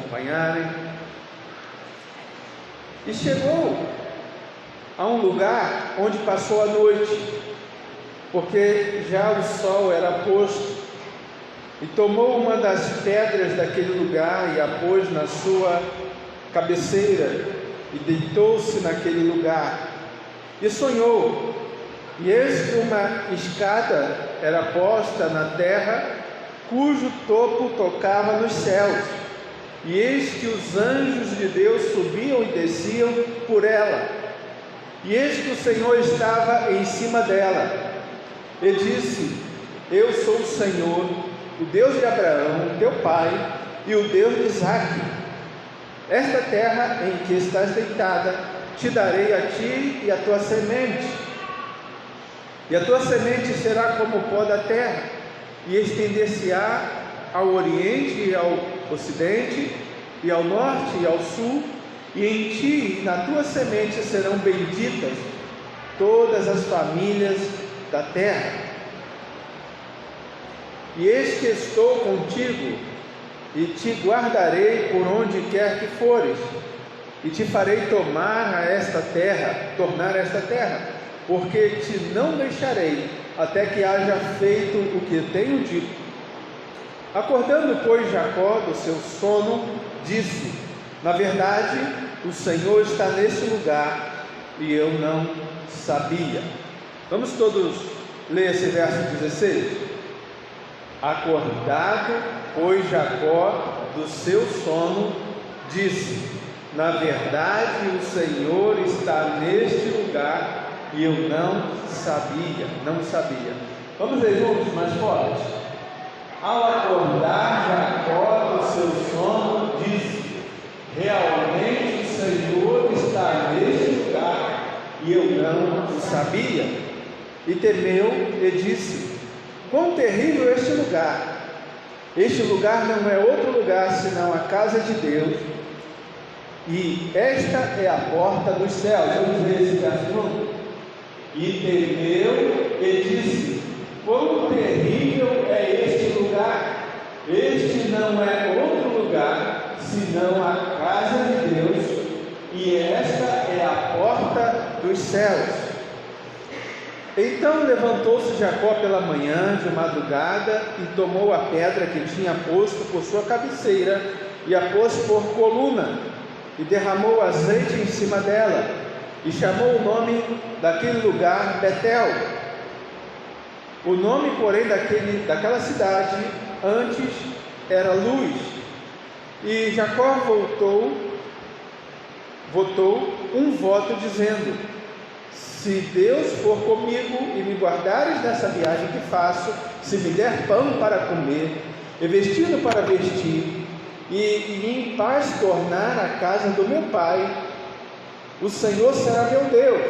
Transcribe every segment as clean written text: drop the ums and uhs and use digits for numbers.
acompanharem. E chegou a um lugar onde passou a noite, porque já o sol era posto, e tomou uma das pedras daquele lugar e a pôs na sua cabeceira, e deitou-se naquele lugar, e sonhou. E eis que uma escada era posta na terra, cujo topo tocava nos céus, e eis que os anjos de Deus subiam e desciam por ela, e eis que o Senhor estava em cima dela, e disse: eu sou o Senhor, o Deus de Abraão, teu pai, e o Deus de Isaque. Esta terra em que estás deitada, te darei a ti e a tua semente, e a tua semente será como o pó da terra, e estender-se-á ao oriente e ao ocidente, e ao norte e ao sul, e em ti e na tua semente serão benditas todas as famílias da terra. E eis que estou contigo, e te guardarei por onde quer que fores, e te farei tornar esta terra, porque te não deixarei até que haja feito o que tenho dito. Acordando, pois, Jacó do seu sono, disse: na verdade, o Senhor está nesse lugar, e eu não sabia. Vamos todos ler esse verso 16? Acordado, pois, Jacó do seu sono, disse: na verdade, o Senhor está neste lugar, e eu não sabia. Vamos ler juntos mais forte. Ao acordar, Jacó do seu sono, disse: realmente o Senhor está neste lugar, e eu não sabia. E temeu e disse: quão terrível este lugar! Este lugar não é outro lugar senão a casa de Deus, e esta é a porta dos céus. Vamos ver esse verso junto. E temeu e disse: quão terrível é este lugar! Este não é outro lugar senão a casa de Deus, e esta é a porta dos céus. Então levantou-se Jacó pela manhã, de madrugada, e tomou a pedra que tinha posto por sua cabeceira, e a pôs por coluna, e derramou azeite em cima dela, e chamou o nome daquele lugar Betel. O nome, porém, daquela cidade antes era Luz. E Jacó votou um voto dizendo: se Deus for comigo e me guardares nessa viagem que faço, se me der pão para comer e vestido para vestir, e em paz tornar a casa do meu pai, o Senhor será meu Deus,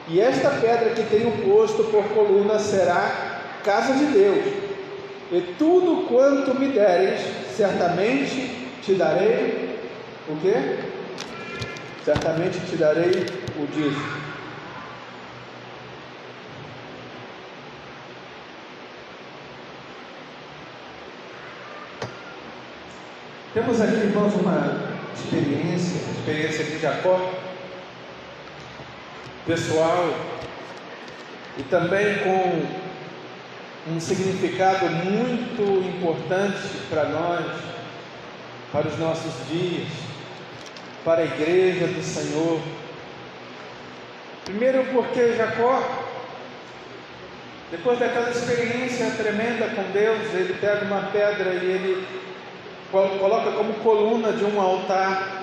e esta pedra que tenho posto por coluna será casa de Deus, e tudo quanto me deres, certamente te darei o quê? Certamente te darei o dízimo. Temos aqui, irmãos, uma experiência de Jacó, pessoal, e também com um significado muito importante para nós, para os nossos dias, para a igreja do Senhor. Primeiro porque Jacó, depois daquela experiência tremenda com Deus, ele pega uma pedra e ele coloca como coluna de um altar,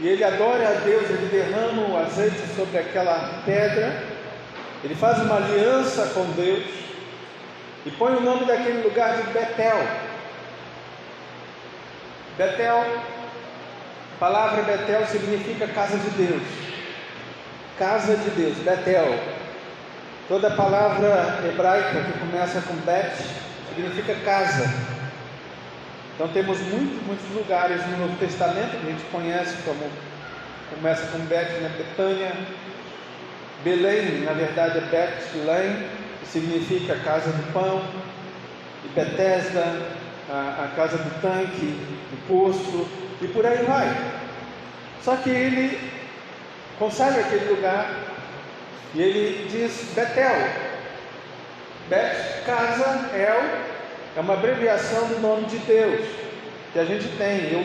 e ele adora a Deus, ele derrama o azeite sobre aquela pedra, ele faz uma aliança com Deus, e põe o nome daquele lugar de Betel. Betel, a palavra Betel significa casa de Deus, Betel. Toda palavra hebraica que começa com Bet significa casa. Então temos muitos lugares no Novo Testamento que a gente conhece, como começa com Bet, né? Betânia, Belém, na verdade é Betlém, que significa casa do pão, e Betesda, a casa do tanque, do poço, e por aí vai. Só que ele consagra aquele lugar, e ele diz Betel. Bet, casa, El, é uma abreviação do nome de Deus, que a gente tem, El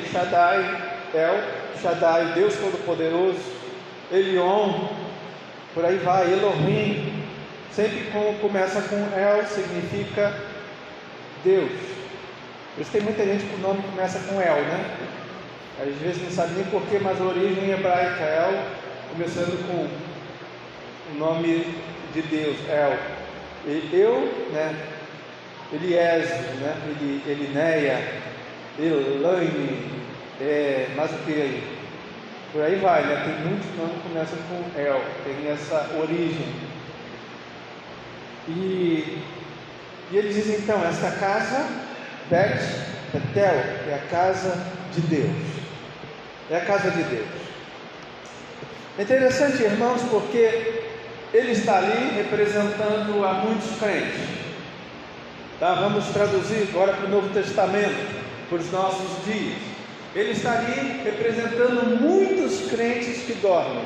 Shaddai, Deus Todo-Poderoso, Elion, por aí vai, Elohim, sempre começa com El, significa Deus. Por isso tem muita gente que o nome começa com El, né? Às vezes não sabe nem porquê, mas a origem hebraica é El, começando com o nome de Deus, El. E eu, né? Eliezer, né? Elinéia, Elaine, mais o que aí? Por aí vai, né? Tem muitos nomes que começam com El, tem essa origem. E ele diz então, esta casa, Betel, é a casa de Deus. É a casa de Deus. É interessante, irmãos, porque ele está ali representando a muitos crentes. Tá? Vamos traduzir agora para o Novo Testamento, para os nossos dias. Ele está ali representando muitos crentes que dormem.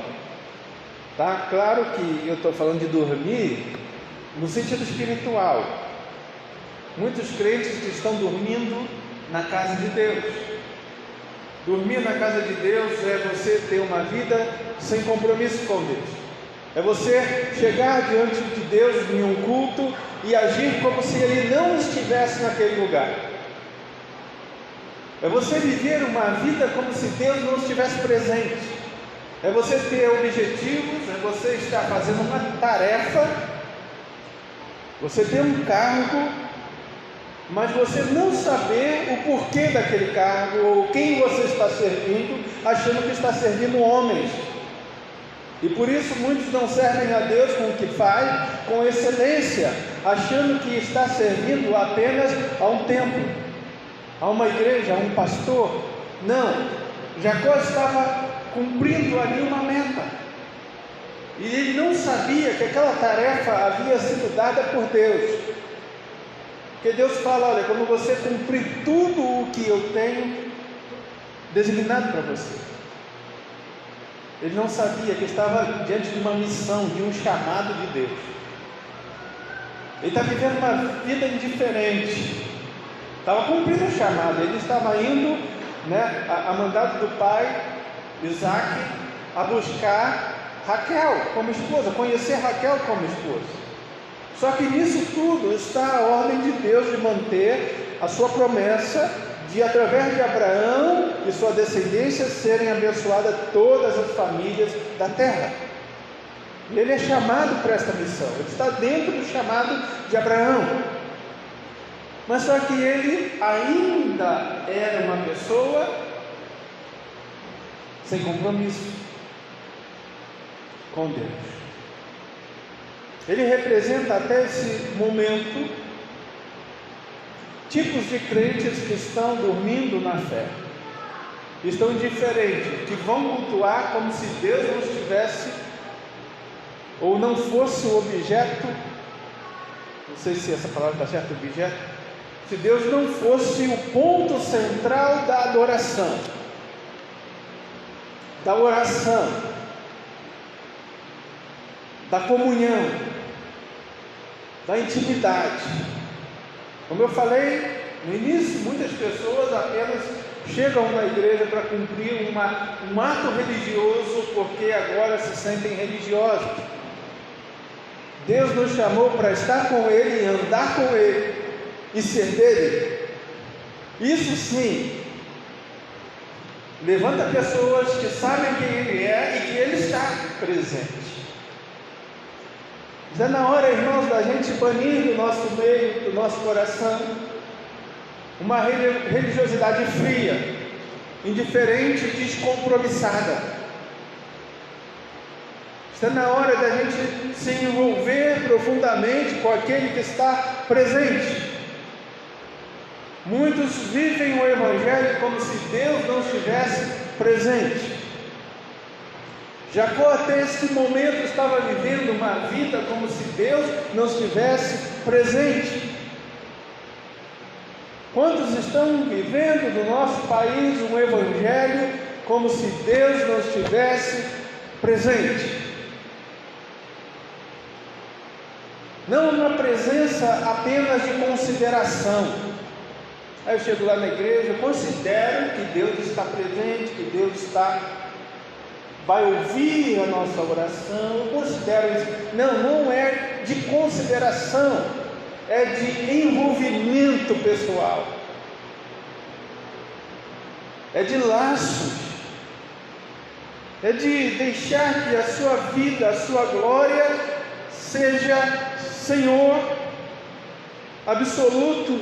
Tá? Claro que eu estou falando de dormir no sentido espiritual. Muitos crentes que estão dormindo na casa de Deus. Dormir na casa de Deus é você ter uma vida sem compromisso com Deus. É você chegar diante de Deus em um culto e agir como se Ele não estivesse naquele lugar. É você viver uma vida como se Deus não estivesse presente. É você ter objetivos, é você estar fazendo uma tarefa, você ter um cargo, mas você não saber o porquê daquele cargo, ou quem você está servindo, achando que está servindo homens. E por isso muitos não servem a Deus com o que faz, com excelência, achando que está servindo apenas a um templo, a uma igreja, a um pastor. Não, Jacó estava cumprindo ali uma meta, e ele não sabia que aquela tarefa havia sido dada por Deus. Porque Deus fala, olha, quando você cumprir tudo o que eu tenho designado para você. Ele não sabia que estava diante de uma missão, de um chamado de Deus. Ele está vivendo uma vida indiferente. Estava cumprindo o chamado. Ele estava indo, né, a mandado do pai, Isaac, a buscar Raquel como esposa, conhecer Raquel como esposa. Só que nisso tudo está a ordem de Deus de manter a sua promessa de, através de Abraão e sua descendência, serem abençoadas todas as famílias da terra. E ele é chamado para esta missão, ele está dentro do chamado de Abraão. Mas só que ele ainda era uma pessoa sem compromisso com Deus. Ele representa até esse momento tipos de crentes que estão dormindo na fé, estão indiferentes, que vão cultuar como se Deus não estivesse, ou não fosse o objeto, não sei se essa palavra está certa, objeto, se Deus não fosse o ponto central da adoração, da oração, da comunhão, da intimidade. Como eu falei no início, muitas pessoas apenas chegam na igreja para cumprir um ato religioso, porque agora se sentem religiosos. Deus nos chamou para estar com Ele, andar com Ele e ser dele. Isso sim levanta pessoas que sabem quem Ele é e que Ele está presente. Já na hora, irmãos, da gente banir do nosso meio, do nosso coração, uma religiosidade fria, indiferente, descompromissada. Está na hora da gente se envolver profundamente com aquele que está presente. Muitos vivem o Evangelho como se Deus não estivesse presente. Jacó até esse momento estava vivendo uma vida como se Deus não estivesse presente. Quantos estão vivendo no nosso país um evangelho como se Deus não estivesse presente? Não uma presença apenas de consideração. Aí eu chego lá na igreja, eu considero que Deus está presente, que Deus vai ouvir a nossa oração. Eu considero isso. Não é de consideração, é de envolvimento pessoal, é de laços, é de deixar que a sua vida, a sua glória seja Senhor absoluto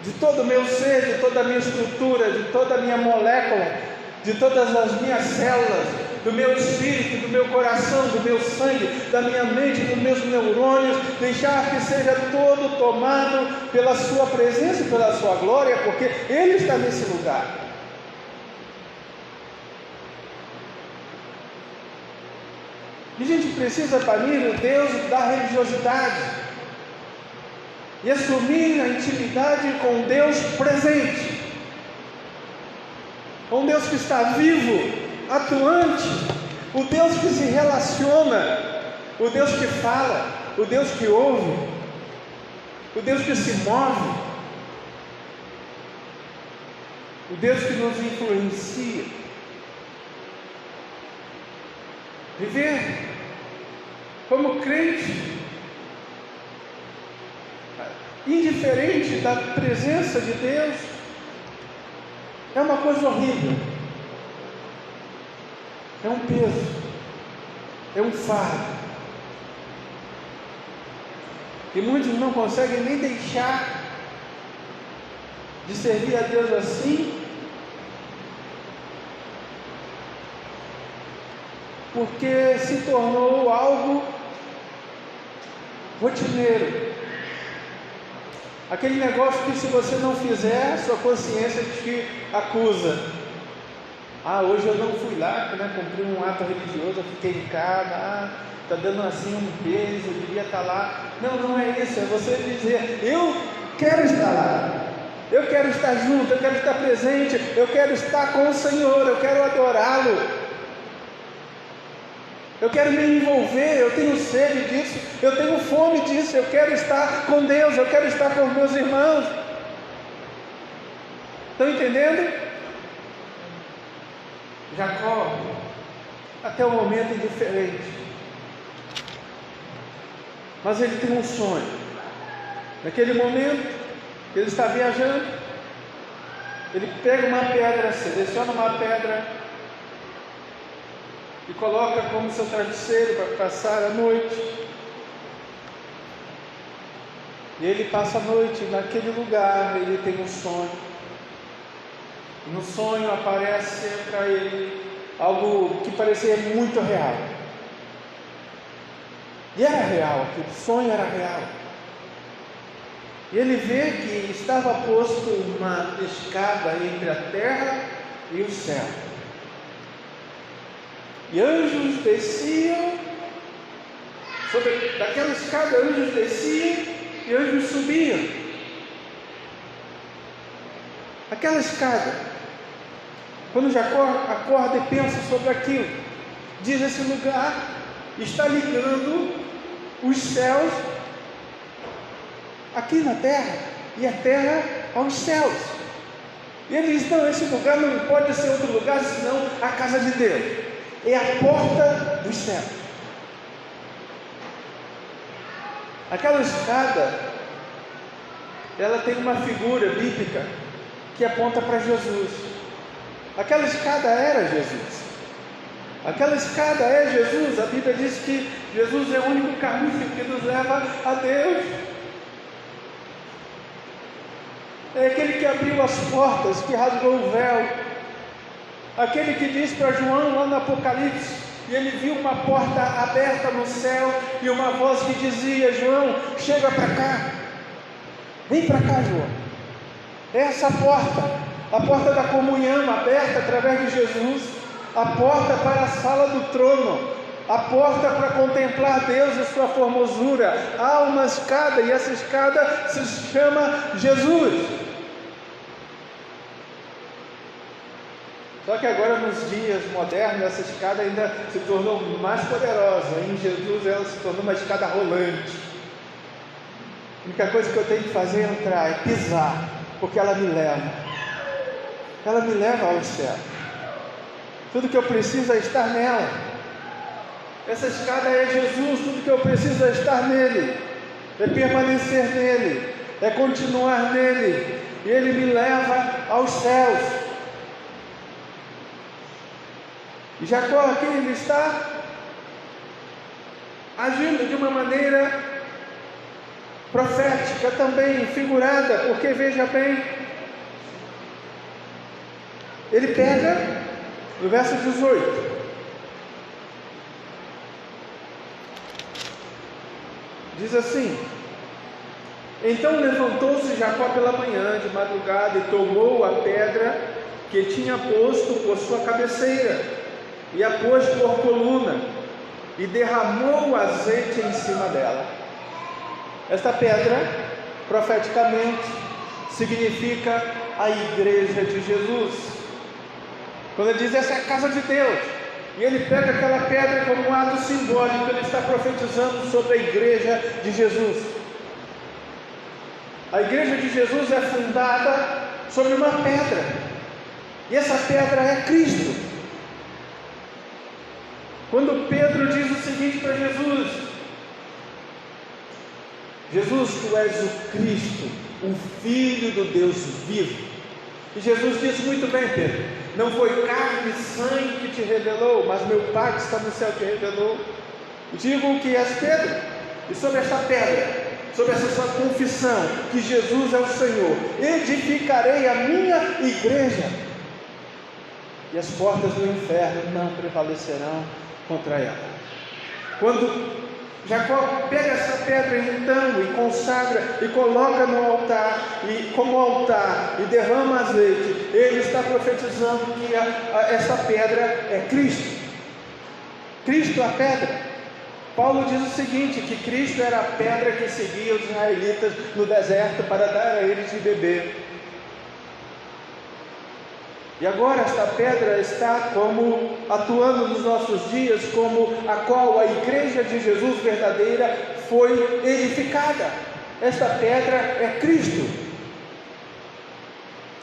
de todo o meu ser, de toda a minha estrutura, de toda a minha molécula, de todas as minhas células, do meu espírito, do meu coração, do meu sangue, da minha mente, dos meus neurônios, deixar que seja todo tomado pela sua presença e pela sua glória, porque Ele está nesse lugar. E a gente precisa banir o Deus da religiosidade e assumir a intimidade com Deus presente, com Deus que está vivo, atuante, o Deus que se relaciona, o Deus que fala, o Deus que ouve, o Deus que se move, o Deus que nos influencia. Viver como crente, indiferente da presença de Deus, é uma coisa horrível, é um peso, é um fardo, e muitos não conseguem nem deixar de servir a Deus assim, porque se tornou algo rotineiro, aquele negócio que se você não fizer, sua consciência te acusa. Hoje eu não fui lá, cumpri um ato religioso, eu fiquei em casa, está dando assim um peso, eu devia estar lá. Não é isso, é você dizer, eu quero estar lá, eu quero estar junto, eu quero estar presente, eu quero estar com o Senhor, eu quero adorá-lo, eu quero me envolver, eu tenho sede disso, eu tenho fome disso, eu quero estar com Deus, eu quero estar com os meus irmãos. Estão entendendo? Jacó, até o momento, é diferente, mas ele tem um sonho. Naquele momento, ele está viajando, ele pega uma pedra, seleciona uma pedra e coloca como seu travesseiro para passar a noite. E ele passa a noite naquele lugar, ele tem um sonho. E no sonho aparece para ele algo que parecia muito real. E era real, aquele sonho era real. E ele vê que estava posto uma escada entre a terra e o céu. E anjos desciam, daquela escada anjos desciam e anjos subiam. Aquela escada, quando Jacó acorda e pensa sobre aquilo, diz: esse lugar está ligando os céus aqui na terra e a terra aos céus. E ele diz: não, esse lugar não pode ser outro lugar senão a casa de Deus. É a porta dos céus. Aquela escada, ela tem uma figura bíblica que aponta para Jesus. Aquela escada era Jesus. Aquela escada é Jesus. A Bíblia diz que Jesus é o único caminho que nos leva a Deus. É aquele que abriu as portas, que rasgou o véu. Aquele que diz para João lá no Apocalipse, e ele viu uma porta aberta no céu, e uma voz que dizia: João, chega para cá, vem para cá, João. É essa porta, a porta da comunhão aberta através de Jesus, a porta para a sala do trono, a porta para contemplar Deus e sua formosura. Há uma escada, e essa escada se chama Jesus. Só que agora, nos dias modernos, essa escada ainda se tornou mais poderosa. Em Jesus ela se tornou uma escada rolante. A única coisa que eu tenho que fazer é entrar, é pisar, porque ela me leva. Ela me leva ao céu. Tudo que eu preciso é estar nela. Essa escada é Jesus. Tudo que eu preciso é estar nele, é permanecer nele, é continuar nele, e ele me leva aos céus. E Jacó aqui, ele está agindo de uma maneira profética também, figurada, porque veja bem, ele pega no verso 18, diz assim: então levantou-se Jacó pela manhã de madrugada e tomou a pedra que tinha posto por sua cabeceira e a pôs por coluna e derramou azeite em cima dela. Esta pedra, profeticamente, significa a igreja de Jesus. Quando ele diz essa é a casa de Deus, e ele pega aquela pedra como um ato simbólico, ele está profetizando sobre a igreja de Jesus. A igreja de Jesus é fundada sobre uma pedra, e essa pedra é Cristo. Quando Pedro diz o seguinte para Jesus: Jesus, tu és o Cristo, o Filho do Deus vivo. E Jesus disse: muito bem, Pedro, não foi carne e sangue que te revelou, mas meu Pai que está no céu te revelou. Digo que és Pedro, e sobre esta pedra, sobre essa sua confissão que Jesus é o Senhor, edificarei a minha igreja, e as portas do inferno não prevalecerão contra ela. Quando Jacó pega essa pedra então e consagra e coloca no altar, e como altar, e derrama azeite, ele está profetizando que essa pedra é Cristo. Cristo, a pedra. Paulo diz o seguinte, que Cristo era a pedra que seguia os israelitas no deserto para dar a eles de beber. E agora esta pedra está como atuando nos nossos dias, como a qual a igreja de Jesus verdadeira foi edificada. Esta pedra é Cristo.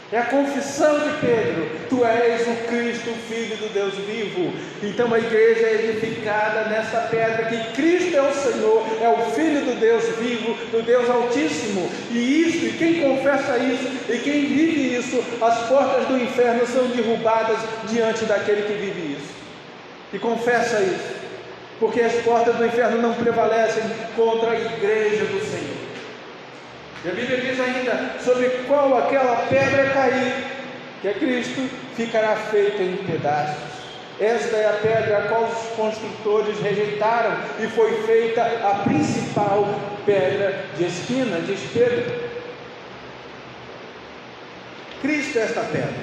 É a confissão de Pedro: tu és o Cristo, o Filho do Deus vivo. Então a igreja é edificada nessa pedra, que Cristo é o Senhor, é o Filho do Deus vivo, do Deus Altíssimo. E quem confessa isso, e quem vive isso, as portas do inferno são derrubadas diante daquele que vive isso, e confessa isso, porque as portas do inferno não prevalecem contra a igreja do Senhor. E a Bíblia diz ainda sobre qual aquela pedra cair, que é Cristo, ficará feita em pedaços. Esta é a pedra a qual os construtores rejeitaram, e foi feita a principal pedra de esquina, diz Pedro. Cristo é esta pedra,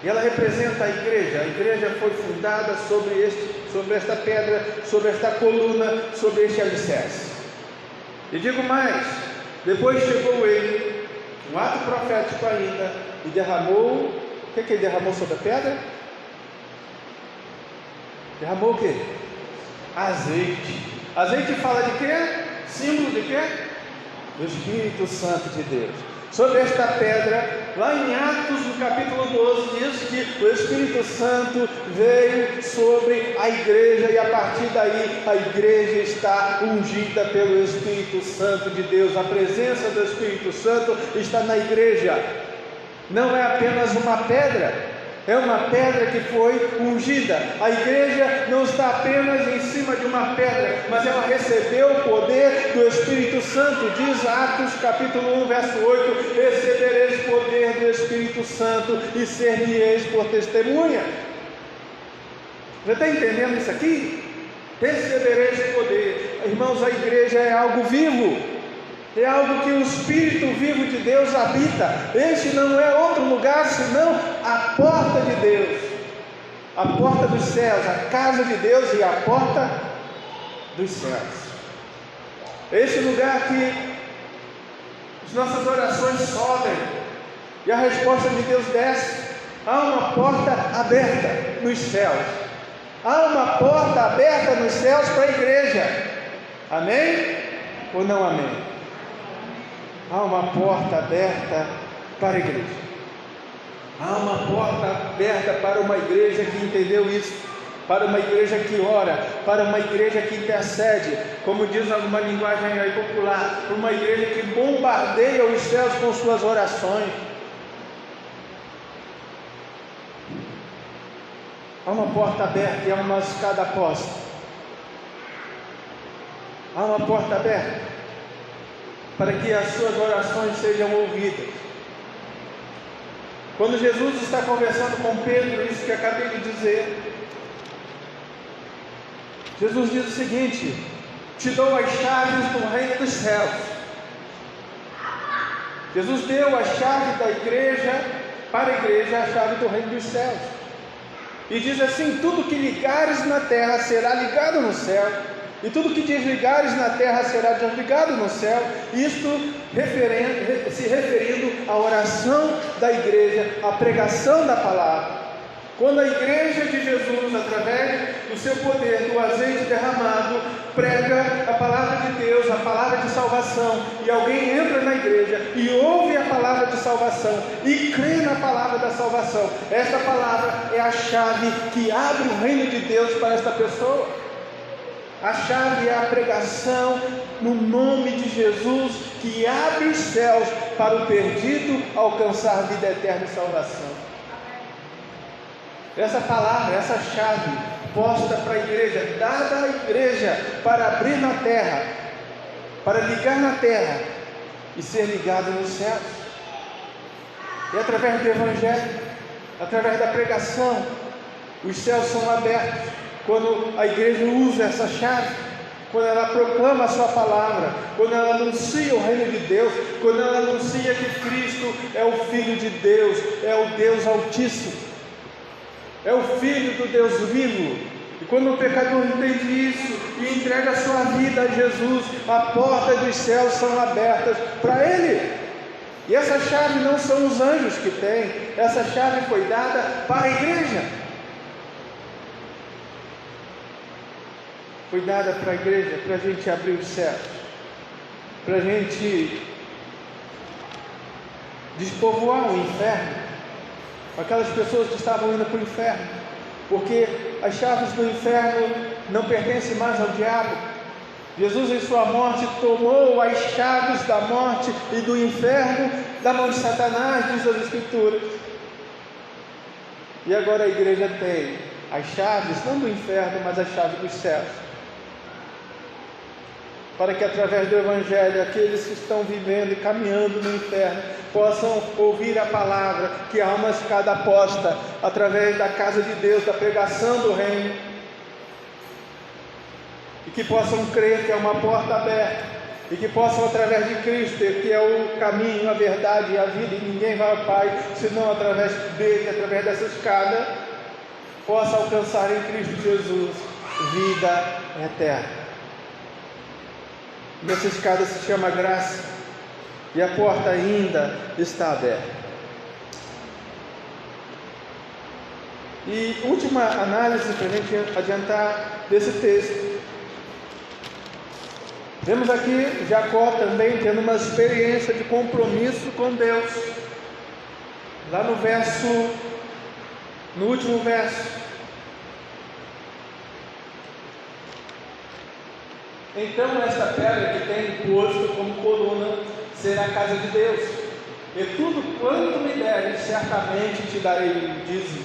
e ela representa a igreja. A igreja foi fundada sobre esta pedra, sobre esta coluna, sobre este alicerce. E digo mais, depois chegou ele, um ato profético ainda, e derramou. O que ele derramou sobre a pedra? Derramou o quê? Azeite. Azeite fala de quê? Símbolo de quê? Do Espírito Santo de Deus. Sobre esta pedra, lá em Atos, no capítulo 12, diz que o Espírito Santo veio sobre a igreja, e a partir daí a igreja está ungida pelo Espírito Santo de Deus. A presença do Espírito Santo está na igreja. Não é apenas uma pedra, é uma pedra que foi ungida. A igreja não está apenas em cima de uma pedra, mas ela recebeu o poder do Espírito Santo. Diz Atos capítulo 1, verso 8: recebereis poder do Espírito Santo e ser-me-eis por testemunha. Você está entendendo isso aqui? Recebereis poder. Irmãos, a igreja é algo vivo, é algo que o Espírito vivo de Deus habita. Este não é outro lugar senão a porta de Deus, a porta dos céus, a casa de Deus e a porta dos céus. Este lugar que as nossas orações sobem e a resposta de Deus desce. Há uma porta aberta nos céus. Há uma porta aberta nos céus para a igreja. Amém? Ou não amém? Há uma porta aberta para a igreja. Há uma porta aberta para uma igreja que entendeu isso, para uma igreja que ora, para uma igreja que intercede, como diz alguma linguagem aí popular, para uma igreja que bombardeia os céus com suas orações. Há uma porta aberta e há uma escada posta. Há uma porta aberta para que as suas orações sejam ouvidas. Quando Jesus está conversando com Pedro, isso que acabei de dizer, Jesus diz o seguinte: te dou as chaves do reino dos céus. Jesus deu a chave da igreja, para a igreja, a chave do reino dos céus. E diz assim: tudo que ligares na terra será ligado no céu, e tudo que desligares na terra será desligado no céu. Isto se referindo à oração da igreja, à pregação da palavra. Quando a igreja de Jesus, através do seu poder, do azeite derramado, prega a palavra de Deus, a palavra de salvação, e alguém entra na igreja e ouve a palavra de salvação e crê na palavra da salvação, esta palavra é a chave que abre o reino de Deus para esta pessoa. A chave é a pregação no nome de Jesus, que abre os céus para o perdido alcançar vida eterna e salvação. Essa palavra, essa chave posta para a igreja, dada à igreja para abrir na terra, para ligar na terra e ser ligado nos céus. E através do evangelho, através da pregação, os céus são abertos. Quando a igreja usa essa chave, quando ela proclama a sua palavra, quando ela anuncia o reino de Deus, quando ela anuncia que Cristo é o Filho de Deus, é o Deus Altíssimo, é o Filho do Deus vivo. E quando o pecador entende isso e entrega a sua vida a Jesus, as portas dos céus são abertas para ele. E essa chave não são os anjos que têm, essa chave foi dada para a igreja. Foi dada para a igreja, para a gente abrir os céus, para a gente despovoar o inferno, aquelas pessoas que estavam indo para o inferno, porque as chaves do inferno não pertencem mais ao diabo. Jesus, em sua morte, tomou as chaves da morte e do inferno da mão de Satanás, diz as Escrituras. E agora a igreja tem as chaves, não do inferno, mas as chaves dos céus, para que através do evangelho aqueles que estão vivendo e caminhando no inferno possam ouvir a palavra, que há uma escada posta através da casa de Deus, da pregação do reino, e que possam crer que é uma porta aberta, e que possam, através de Cristo, que é o caminho, a verdade e a vida, e ninguém vai ao Pai senão através dele, através dessa escada, possa alcançar em Cristo Jesus vida eterna. E essa escada se chama graça, e a porta ainda está aberta. E última análise para a gente adiantar desse texto. Vemos aqui Jacó também tendo uma experiência de compromisso com Deus. Lá no último verso. Então esta pedra que tem posto como coluna será a casa de Deus, e tudo quanto me deres, certamente te darei o dízimo.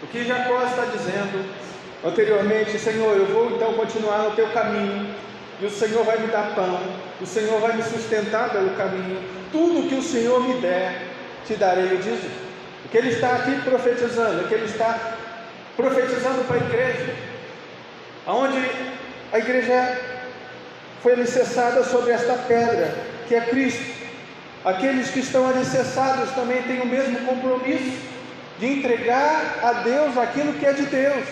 O que Jacó está dizendo anteriormente: Senhor, eu vou então continuar no teu caminho, e o Senhor vai me dar pão, o Senhor vai me sustentar pelo caminho, tudo que o Senhor me der, te darei o dízimo. O que ele está aqui profetizando, o que ele está profetizando para a igreja, aonde a igreja foi alicerçada sobre esta pedra, que é Cristo. Aqueles que estão alicerçados também têm o mesmo compromisso de entregar a Deus aquilo que é de Deus.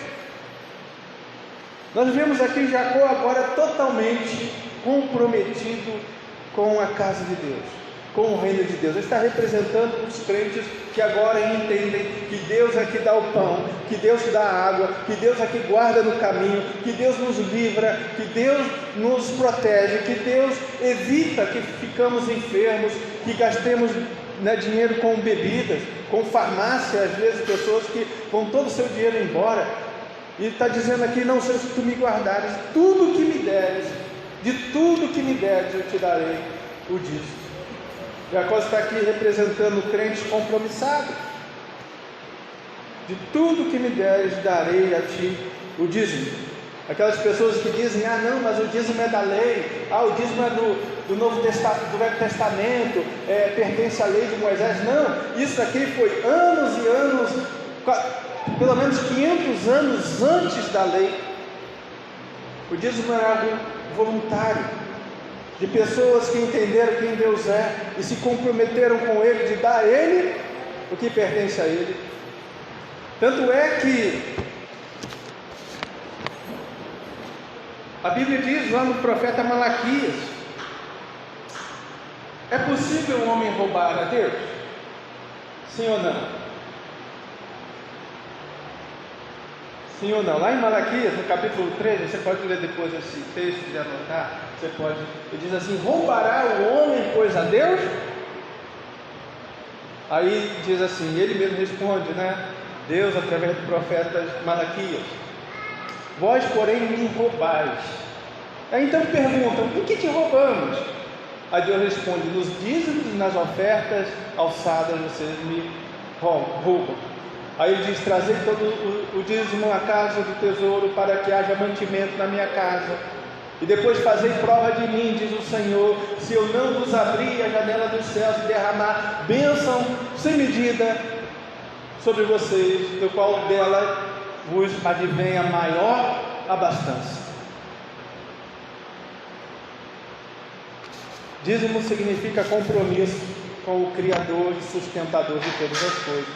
Nós vemos aqui Jacó agora totalmente comprometido com a casa de Deus, com o reino de Deus. Ele está representando os crentes que agora entendem que Deus Deus é que dá o pão, que Deus dá a água, que Deus é que guarda no caminho, que Deus nos livra, que Deus nos protege, que Deus evita que ficamos enfermos, que gastemos dinheiro com bebidas, com farmácia, às vezes pessoas que vão todo o seu dinheiro embora. E está dizendo aqui: não, Senhor, se tu me guardares, tudo que me deres, de tudo que me deres eu te darei o dízimo. Jacó está aqui representando o crente compromissado. De tudo que me deres darei a ti o dízimo. Aquelas pessoas que dizem: ah não, mas o dízimo é da lei, o dízimo é do Velho Testamento, pertence à lei de Moisés. Não, isso aqui foi anos e anos, pelo menos 500 anos antes da lei. O dízimo era algo voluntário, de pessoas que entenderam quem Deus é e se comprometeram com Ele de dar a Ele o que pertence a Ele. Tanto é que a Bíblia diz lá no profeta Malaquias: é possível um homem roubar a Deus? Sim ou não? Sim ou não? Lá em Malaquias, no capítulo 13, você pode ler depois esse texto e anotar, você pode. Ele diz assim: roubará o homem, pois, a Deus? Aí diz assim, ele mesmo responde, Deus, através do profeta Malaquias: vós, porém, me roubais. Aí então perguntam: o que te roubamos? Aí Deus responde: nos dízimos e nas ofertas alçadas vocês me roubam. Aí ele diz: trazei todo o dízimo à casa do tesouro, para que haja mantimento na minha casa. E depois fazei prova de mim, diz o Senhor, se eu não vos abrir a janela dos céus e derramar bênção sem medida sobre vocês, do qual dela vos advém a maior abastança. Dízimo significa compromisso com o Criador e sustentador de todas as coisas.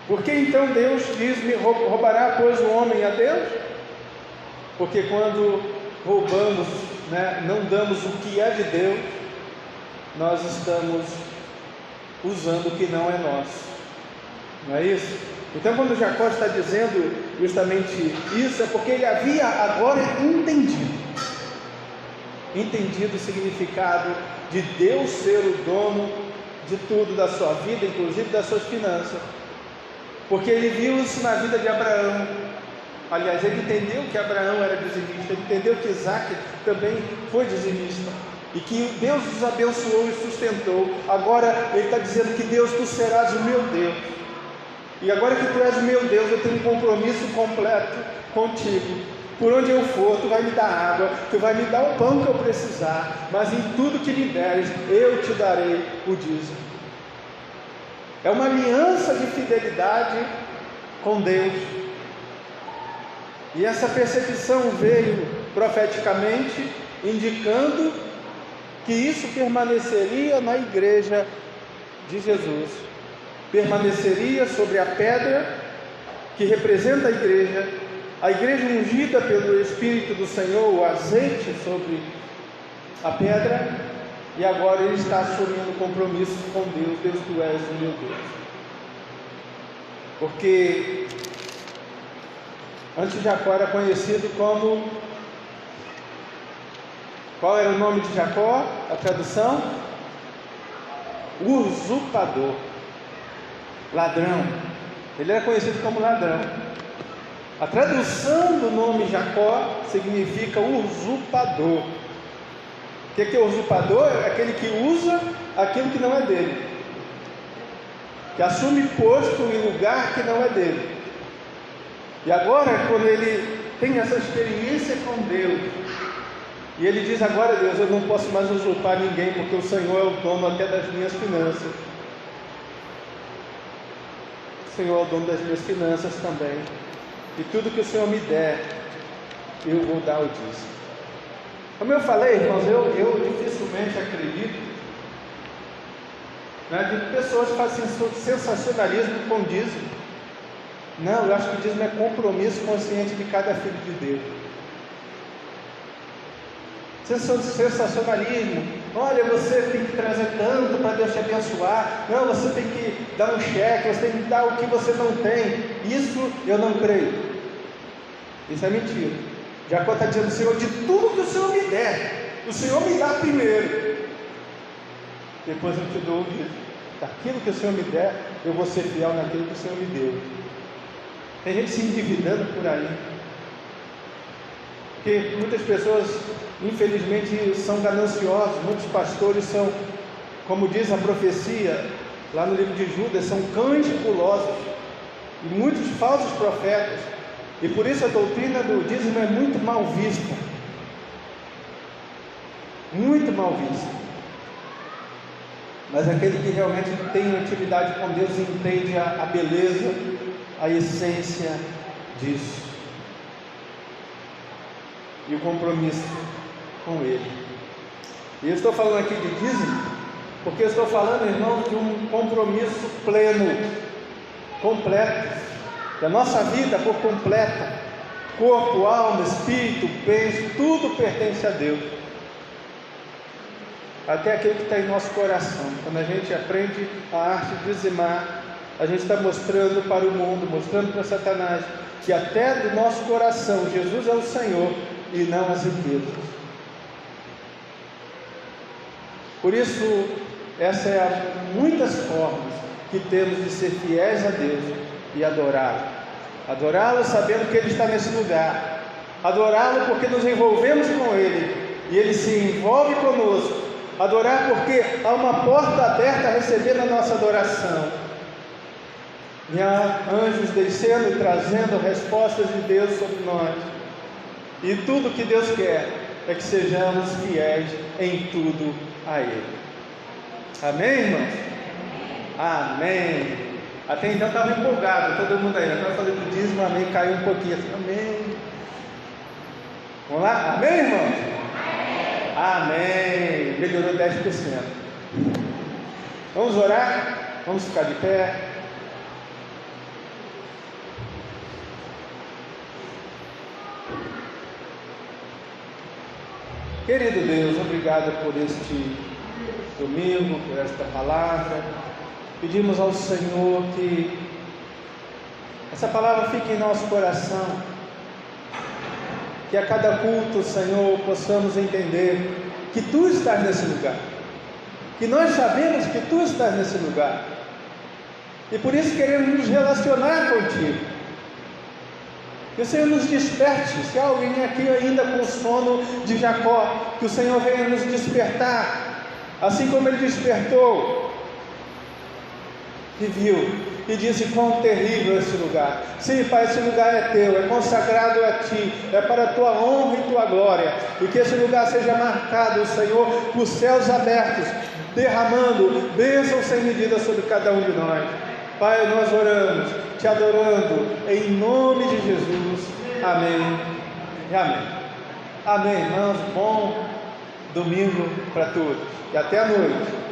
Por que então Deus diz: roubará, pois, o homem a Deus? Porque quando roubamos, não damos o que é de Deus, nós estamos usando o que não é nosso. Não é isso? Então, quando Jacó está dizendo justamente isso, é porque ele havia agora entendido o significado de Deus ser o dono de tudo da sua vida, inclusive das suas finanças. Porque ele viu isso na vida de Abraão. Aliás, ele entendeu que Abraão era dizimista, ele entendeu que Isaac também foi dizimista, e que Deus os abençoou e sustentou. Agora ele está dizendo que: Deus, tu serás o meu Deus, e agora que tu és o meu Deus, eu tenho um compromisso completo contigo. Por onde eu for, tu vai me dar água, tu vai me dar o pão que eu precisar, mas em tudo que me deres, eu te darei o dízimo. É uma aliança de fidelidade com Deus. E essa percepção veio profeticamente, indicando que isso permaneceria na igreja de Jesus, permaneceria sobre a pedra que representa a igreja ungida pelo Espírito do Senhor, o azeite sobre a pedra. E agora ele está assumindo compromisso com Deus: Deus, tu és o meu Deus. Porque antes de Jacó era conhecido como... Qual era o nome de Jacó? A tradução? Usurpador, ladrão. Ele era conhecido como ladrão. A tradução do nome Jacó significa usurpador. O que é usurpador? É aquele que usa aquilo que não é dele, que assume posto em lugar que não é dele. E agora, quando ele tem essa experiência com Deus, e ele diz: agora, Deus, eu não posso mais usurpar ninguém, porque o Senhor é o dono até das minhas finanças. O Senhor é o dono das minhas finanças também, e tudo que o Senhor me der, eu vou dar o dízimo. Como eu falei, irmãos, eu dificilmente acredito de pessoas que fazem sensacionalismo com dízimo. Não, eu acho que o dízimo é compromisso consciente de cada filho de Deus. Sensacionalismo, olha, você tem que trazer tanto para Deus te abençoar, não, você tem que dar um cheque, você tem que dar o que você não tem. Isso eu não creio. Isso é mentira. Jacó está dizendo: Senhor, de tudo que o Senhor me der, o Senhor me dá primeiro, depois eu te dou o dízimo. Daquilo que o Senhor me der, eu vou ser fiel naquilo que o Senhor me deu. Tem gente se endividando por aí, porque muitas pessoas, infelizmente, são gananciosos. Muitos pastores são, como diz a profecia lá no livro de Judas, são cães gulosos, e muitos falsos profetas, e por isso a doutrina do dízimo é muito mal vista, muito mal vista. Mas aquele que realmente tem intimidade com Deus entende a beleza, a essência disso, e o compromisso com Ele. E eu estou falando aqui de dízimo, porque eu estou falando, irmãos, de um compromisso pleno, completo, da nossa vida por completa, corpo, alma, espírito, bens, tudo pertence a Deus, até aquilo que está em nosso coração. Quando a gente aprende a arte de dizimar, a gente está mostrando para o mundo, mostrando para Satanás, que até do nosso coração Jesus é o Senhor e não as riquezas. Por isso, essa é a muitas formas que temos de ser fiéis a Deus e adorá-lo. Adorá-lo sabendo que Ele está nesse lugar, adorá-lo porque nos envolvemos com Ele e Ele se envolve conosco, adorar porque há uma porta aberta a receber a nossa adoração, e há anjos descendo e trazendo respostas de Deus sobre nós, e tudo que Deus quer é que sejamos fiéis em tudo a Ele. Amém, irmãos? Amém. Até então estava empolgado, todo mundo aí, agora falei do dízimo, amém, caiu um pouquinho assim, amém. Vamos lá? Amém, irmãos? Amém. Melhorou 10%. Vamos orar? Vamos ficar de pé. Querido Deus, obrigado por este domingo, por esta palavra. Pedimos ao Senhor que essa palavra fique em nosso coração, que a cada culto, Senhor, possamos entender que Tu estás nesse lugar, que nós sabemos que Tu estás nesse lugar, e por isso queremos nos relacionar contigo. Que o Senhor nos desperte. Se há alguém aqui ainda com o sono de Jacó, que o Senhor venha nos despertar, assim como Ele despertou e viu e disse: quão terrível esse lugar. Sim, Pai, esse lugar é Teu, é consagrado a Ti, é para a Tua honra e Tua glória, e que esse lugar seja marcado, Senhor, por céus abertos, derramando bênçãos sem medida sobre cada um de nós. Pai, nós oramos, Te adorando, em nome de Jesus. Amém e amém. Amém, irmãos. Bom domingo para todos e até a noite.